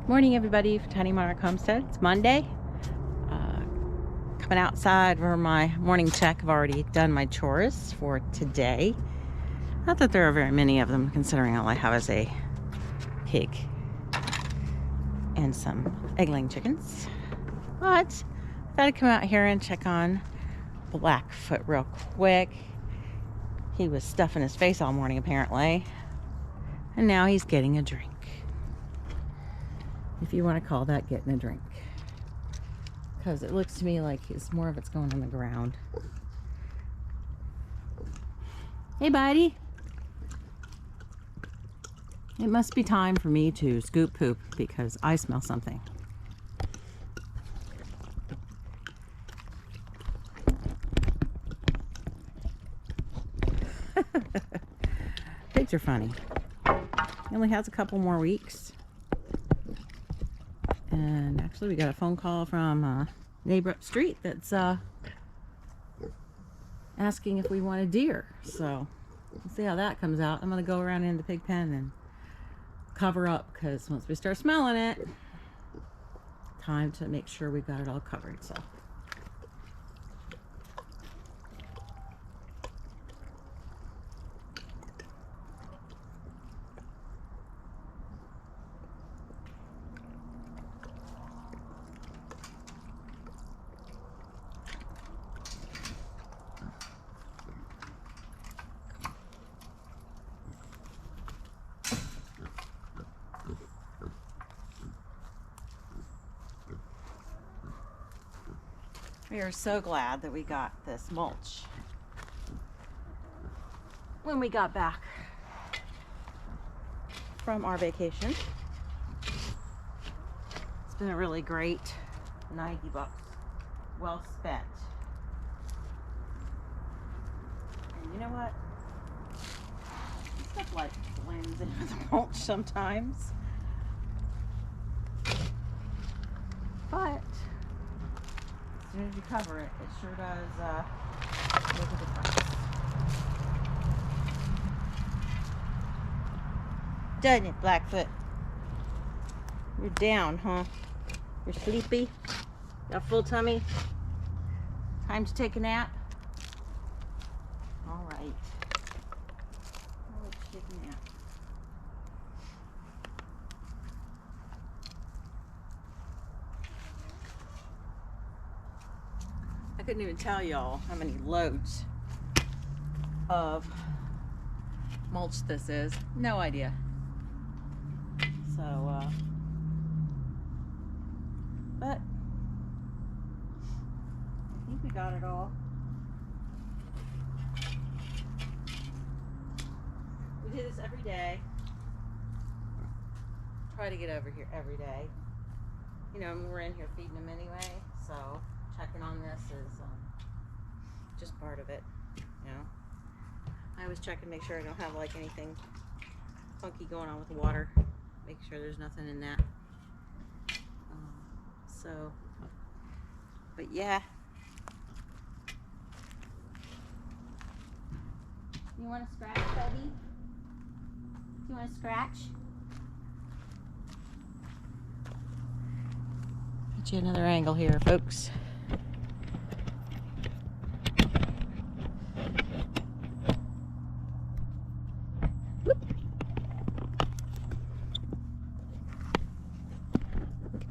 Morning, everybody, for Tiny Monarch Homestead. It's Monday. Coming outside for my morning check. I've already done my chores for today. Not that there are very many of them, considering all I have is a pig and some egg-laying chickens. But I thought I'd come out here and check on Blackfoot real quick. He was stuffing his face all morning, apparently, and now he's getting a drink. If you want to call that getting a drink. Because it looks to me like more of it's going on the ground. Hey, buddy. It must be time for me to scoop poop because I smell something. Pigs are funny. He only has a couple more weeks. And actually, we got a phone call from a neighbor up the street that's asking if we want a deer. So we'll see how that comes out. I'm going to go around in the pig pen and cover up, because once we start smelling it, time to make sure we've got it all covered. So we are so glad that we got this mulch when we got back from our vacation. It's been a really great $90 well spent. And you know what? Stuff like blends into the mulch sometimes. But as soon as you cover it, it sure does make a difference. Doesn't it, Blackfoot? You're down, huh? You're sleepy? Got a full tummy? Time to take a nap? All right. Let's take a nap. I couldn't even tell y'all how many loads of mulch this is. No idea. So, but I think we got it all. We do this every day. Try to get over here every day. You know, we're in here feeding them anyway, so checking on this is just part of it, you know. I always check and make sure I don't have like anything funky going on with the water. Make sure there's nothing in that. But yeah. You want to scratch, Betty? You want to scratch? Get you another angle here, folks.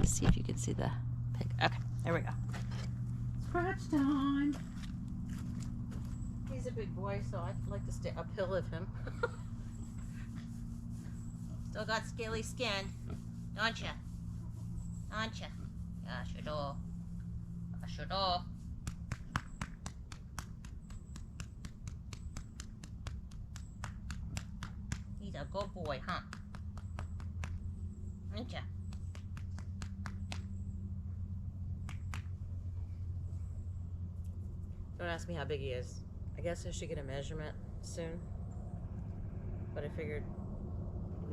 See if you can see the pig. Okay, there we go. Scratch time. He's a big boy, so I'd like to stay uphill of him. Still got scaly skin, don't ya? Don't ya? Yeah, sure do. I sure do. He's a good boy, huh? Aren't ya? Don't ask me how big he is. I guess I should get a measurement soon. But I figured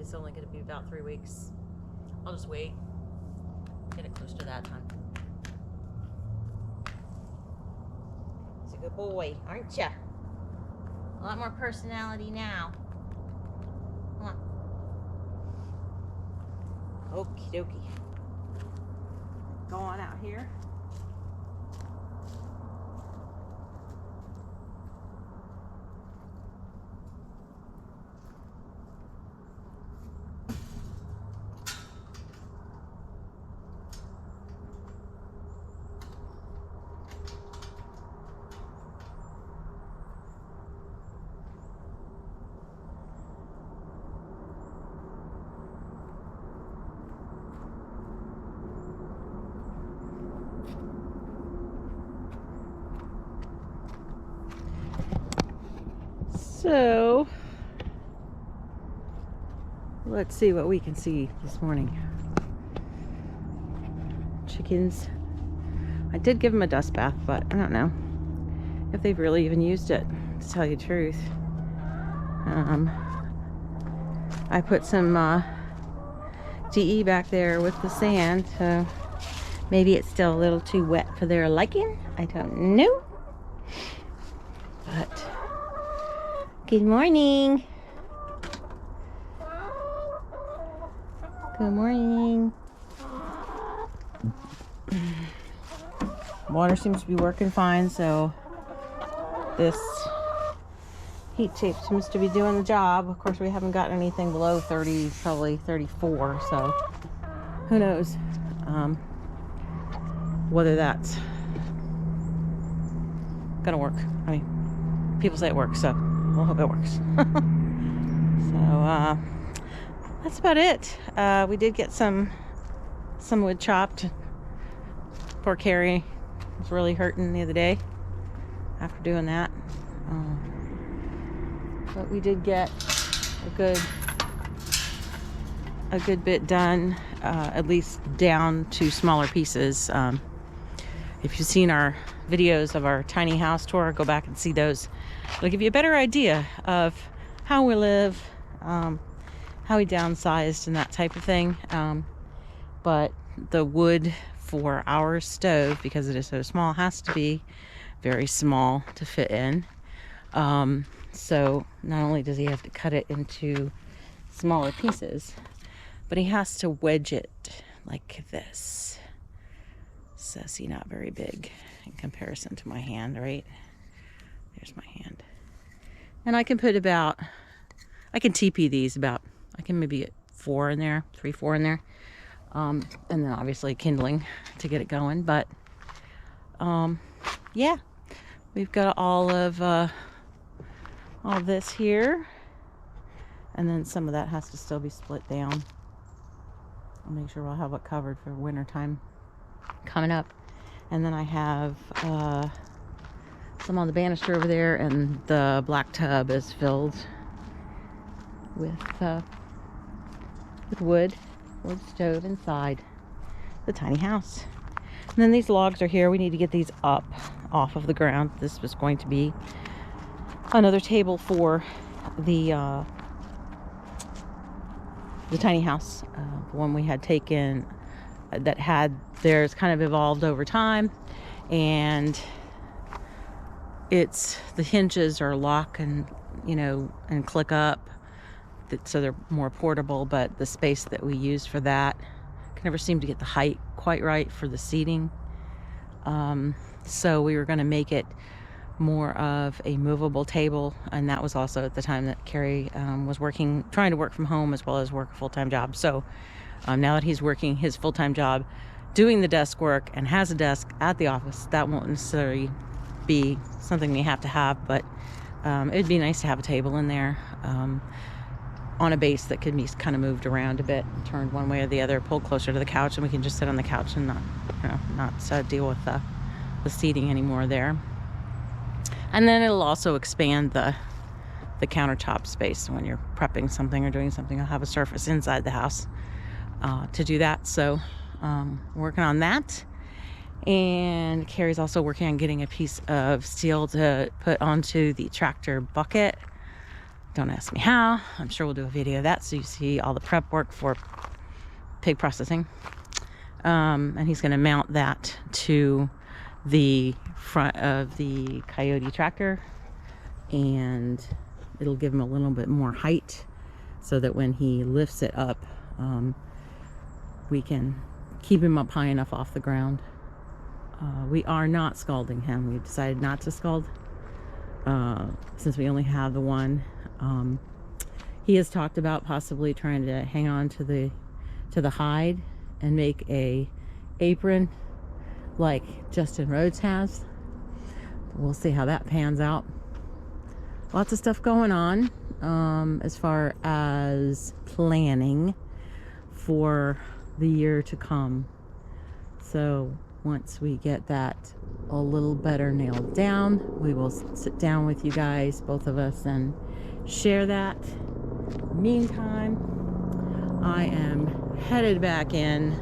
it's only going to be about 3 weeks. I'll just wait. Get it close to that time. He's a good boy, aren't ya? A lot more personality now. Come on. Okie dokie. Go on out here. So, let's see what we can see this morning. Chickens. I did give them a dust bath, but I don't know if they've really even used it, to tell you the truth. I put some DE back there with the sand, so maybe it's still a little too wet for their liking. I don't know. But good morning. Good morning. Water seems to be working fine, so this heat tape seems to be doing the job. Of course, we haven't gotten anything below 30, probably 34, so who knows whether that's gonna work. I mean, people say it works, so we'll hope it works. So that's about it. We did get some wood chopped. Poor Carrie was really hurting the other day after doing that. But we did get a good bit done, at least down to smaller pieces. If you've seen our videos of our tiny house tour, go back and see those. It'll give you a better idea of how we live, how we downsized and that type of thing. But the wood for our stove, because it is so small, has to be very small to fit in. So not only does he have to cut it into smaller pieces, but he has to wedge it like this. So see, not very big in comparison to my hand, right? There's my hand. And I can put about, I can TP these about, I can maybe get 4 in there, 3, 4 in there. And then obviously kindling to get it going. But yeah, we've got all this here, and then some of that has to still be split down. I'll make sure we'll have it covered for winter time coming up. And then I have some on the banister over there, and the black tub is filled with wood stove inside the tiny house. And then these logs are here. We need to get these up off of the ground. This was going to be another table for the tiny house, the one we had taken that had theirs kind of evolved over time, and it's the hinges are lock and and click up, so they're more portable. But the space that we use for that can never seem to get the height quite right for the seating. So we were going to make it more of a movable table, and that was also at the time that Carrie was trying to work from home as well as work a full-time job. So now that he's working his full-time job, doing the desk work, and has a desk at the office, that won't necessarily be something we have to have, but it'd be nice to have a table in there on a base that could be kind of moved around a bit, turned one way or the other, pulled closer to the couch, and we can just sit on the couch and not deal with the seating anymore there. And then it'll also expand the countertop space. So when you're prepping something or doing something, I'll have a surface inside the house to do that. So working on that. And Carrie's also working on getting a piece of steel to put onto the tractor bucket. Don't ask me how. I'm sure we'll do a video of that so you see all the prep work for pig processing. And he's going to mount that to the front of the Coyote tractor, and it'll give him a little bit more height so that when he lifts it up, we can keep him up high enough off the ground. We are not scalding him. We've decided not to scald since we only have the one. He has talked about possibly trying to hang on to the hide and make a apron like Justin Rhodes has. We'll see how that pans out. Lots of stuff going on as far as planning for the year to come. So once we get that a little better nailed down, we will sit down with you guys, both of us, and share that. Meantime, I am headed back in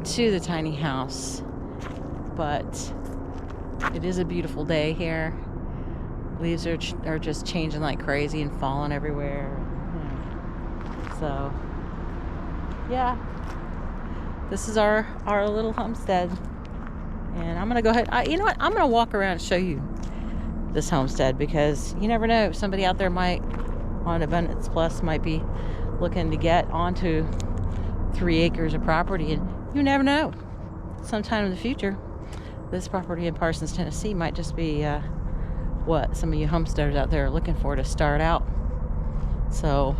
to the tiny house, but it is a beautiful day here. Leaves are just changing like crazy and falling everywhere. So yeah, this is our little homestead, and I'm gonna go ahead. You know what? I'm gonna walk around and show you this homestead, because you never know, somebody out there might on Abundance Plus might be looking to get onto 3 acres of property, and you never know, sometime in the future this property in Parsons, Tennessee might just be what some of you homesteaders out there are looking for to start out. So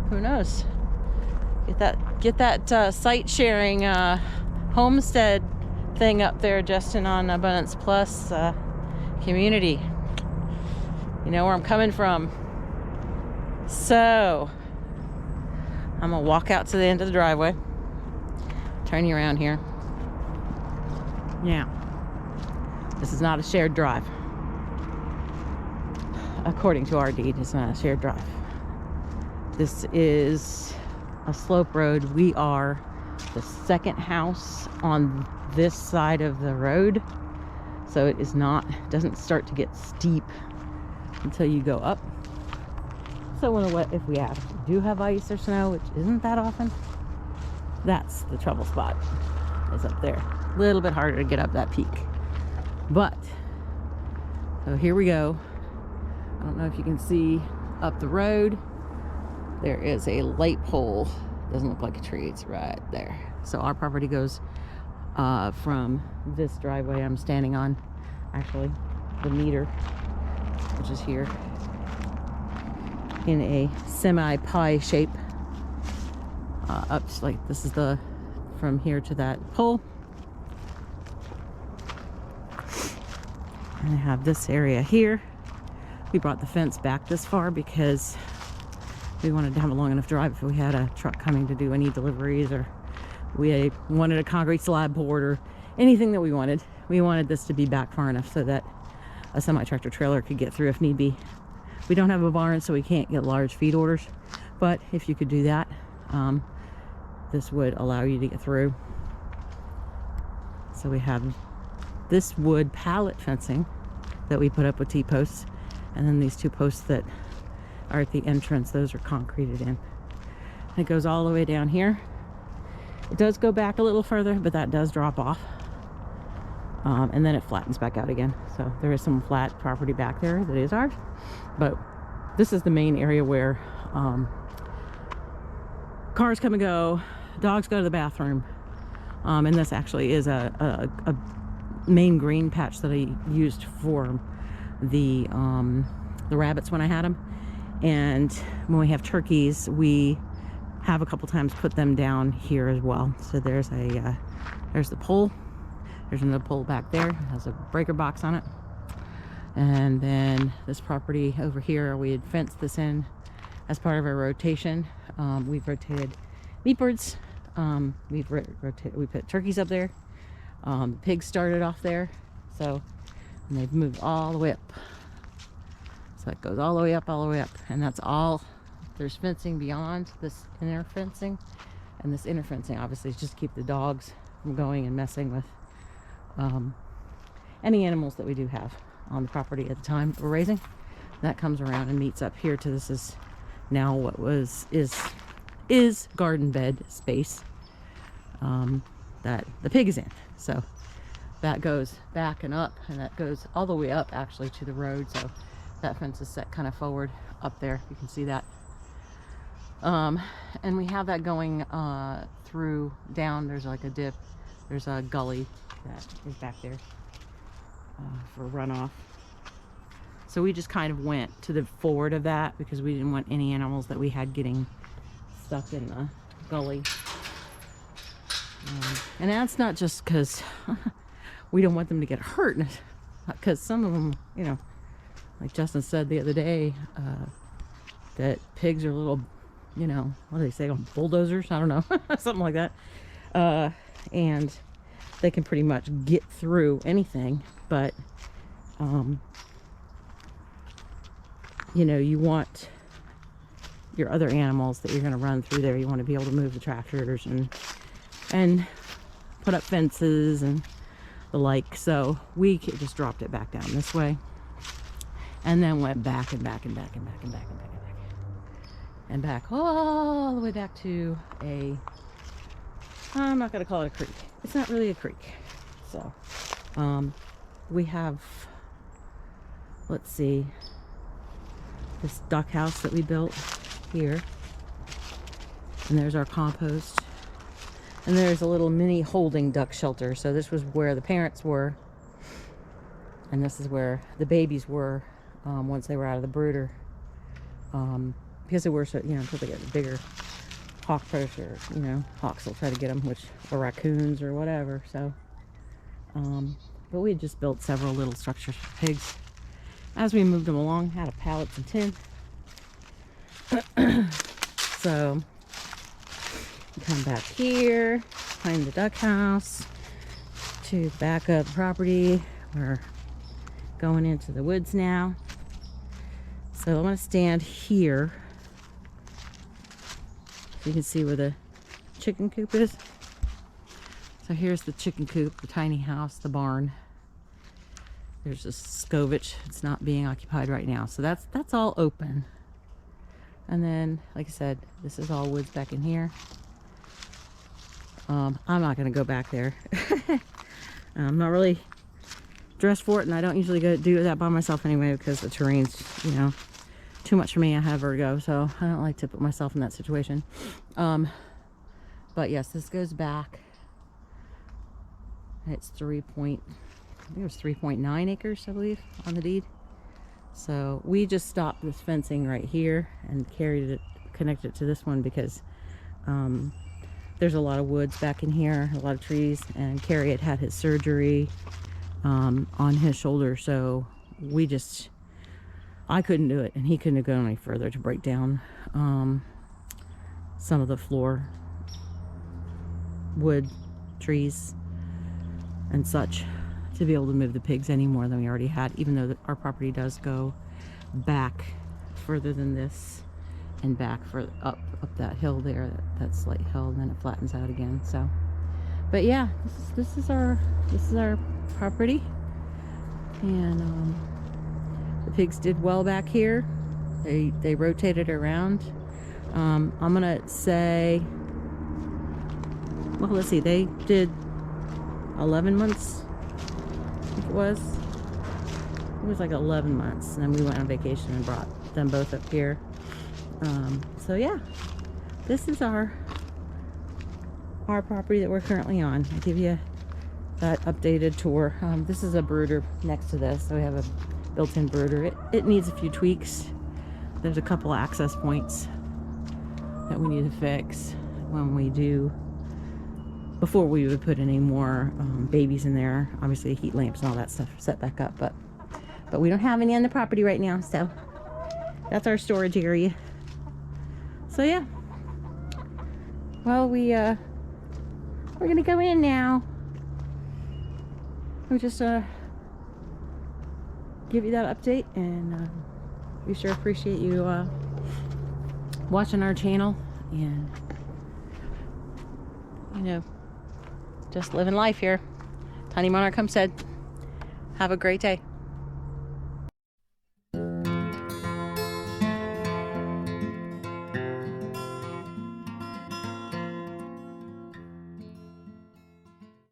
who knows, get that site sharing homestead thing up there, Justin, on Abundance Plus community. You know where I'm coming from. So I'm gonna walk out to the end of the driveway, turn you around here. Now, this is not a shared drive. According to our deed, it's not a shared drive. This is a slope road. We are the second house on this side of the road, so it is not, doesn't start to get steep until you go up. So if we do have ice or snow, which isn't that often, that's the trouble spot, is up there. A little bit harder to get up that peak. But so here we go. I don't know if you can see up the road, there is a light pole. Doesn't look like a tree, it's right there. So our property goes from this driveway I'm standing on, actually the meter, which is here, in a semi-pie shape, up like this is the from here to that pole. And I have this area here. We brought the fence back this far because we wanted to have a long enough drive if we had a truck coming to do any deliveries, or we wanted a concrete slab poured, or anything that we wanted. We wanted this to be back far enough so that a semi-tractor trailer could get through if need be. We don't have a barn, so we can't get large feed orders, but if you could do that, this would allow you to get through. So we have this wood pallet fencing that we put up with T-posts, and then these 2 posts that are at the entrance, those are concreted in. And it goes all the way down here. It does go back a little further, but that does drop off, and then it flattens back out again. So there is some flat property back there that is ours, but this is the main area where cars come and go, dogs go to the bathroom, and this actually is a main green patch that I used for the rabbits when I had them. And when we have turkeys, we have a couple times put them down here as well. So there's the pole. There's another pole back there. It has a breaker box on it. And then this property over here, we had fenced this in as part of our rotation. We've rotated meat birds. We put turkeys up there. Pigs started off there. So, and they've moved all the way up. So it goes all the way up, and that's all. There's fencing beyond this inner fencing, and this inner fencing obviously is just to keep the dogs from going and messing with any animals that we do have on the property at the time we're raising. That comes around and meets up here to this is now what is garden bed space that the pig is in. So that goes back and up, and that goes all the way up actually to the road. So that fence is set kind of forward up there. You can see that. And we have that going through down. There's like a dip. There's a gully that is back there for runoff. So we just kind of went to the forward of that because we didn't want any animals that we had getting stuck in the gully. And that's not just because we don't want them to get hurt, because some of them, you know, like Justin said the other day, that pigs are little, you know, what do they say, bulldozers? I don't know, something like that. And they can pretty much get through anything, but you know, you want your other animals that you're going to run through there, you want to be able to move the tractors and put up fences and the like. So we just dropped it back down this way and then went back and back and back and back and back and back and back and back all the way back to a, I'm not going to call it a creek. It's not really a creek. So we have, let's see, this duck house that we built here, and there's our compost, and there's a little mini holding duck shelter. So this was where the parents were, and this is where the babies were once they were out of the brooder, because they were, so, you know, until they get bigger hawk predator, you know, hawks will try to get them, or raccoons or whatever. So but we had just built several little structures for pigs as we moved them along, out of pallets and tin. So come back here, find the duck house, to the back of the property. We're going into the woods now. So I'm going to stand here so you can see where the chicken coop is. So here's the chicken coop, the tiny house, the barn. There's a scovich. It's not being occupied right now. So that's all open. And then, like I said, this is all woods back in here. I'm not going to go back there. I'm not really dressed for it, and I don't usually go do that by myself anyway because the terrain's, you know, too much for me. I have vertigo, so I don't like to put myself in that situation. But yes, this goes back. It's 3.9 acres, I believe, on the deed. So we just stopped this fencing right here and connected it to this one because there's a lot of woods back in here, a lot of trees, and Carrie had his surgery on his shoulder, so I couldn't do it, and he couldn't have gone any further to break down some of the floor wood, trees, and such, to be able to move the pigs any more than we already had, even though our property does go back further than this and back for up that hill there, that slight hill, and then it flattens out again. So, but yeah, this is our property, and the pigs did well back here. They rotated around. I'm gonna say, well, let's see, they did 11 months, I think it was like 11 months, and then we went on vacation and brought them both up here. So yeah, this is our property that we're currently on. I'll give you that updated tour. This is a brooder next to this, so we have a built-in brooder. It needs a few tweaks. There's a couple access points that we need to fix before we would put any more babies in there. Obviously heat lamps and all that stuff set back up, but we don't have any on the property right now, so that's our storage area. So yeah, well, we're gonna go in now. We'll just give you that update, and we sure appreciate you watching our channel, and you know, just living life here. Tiny Monarch Homestead. Have a great day.